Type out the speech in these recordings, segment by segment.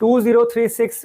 $2036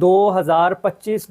$2025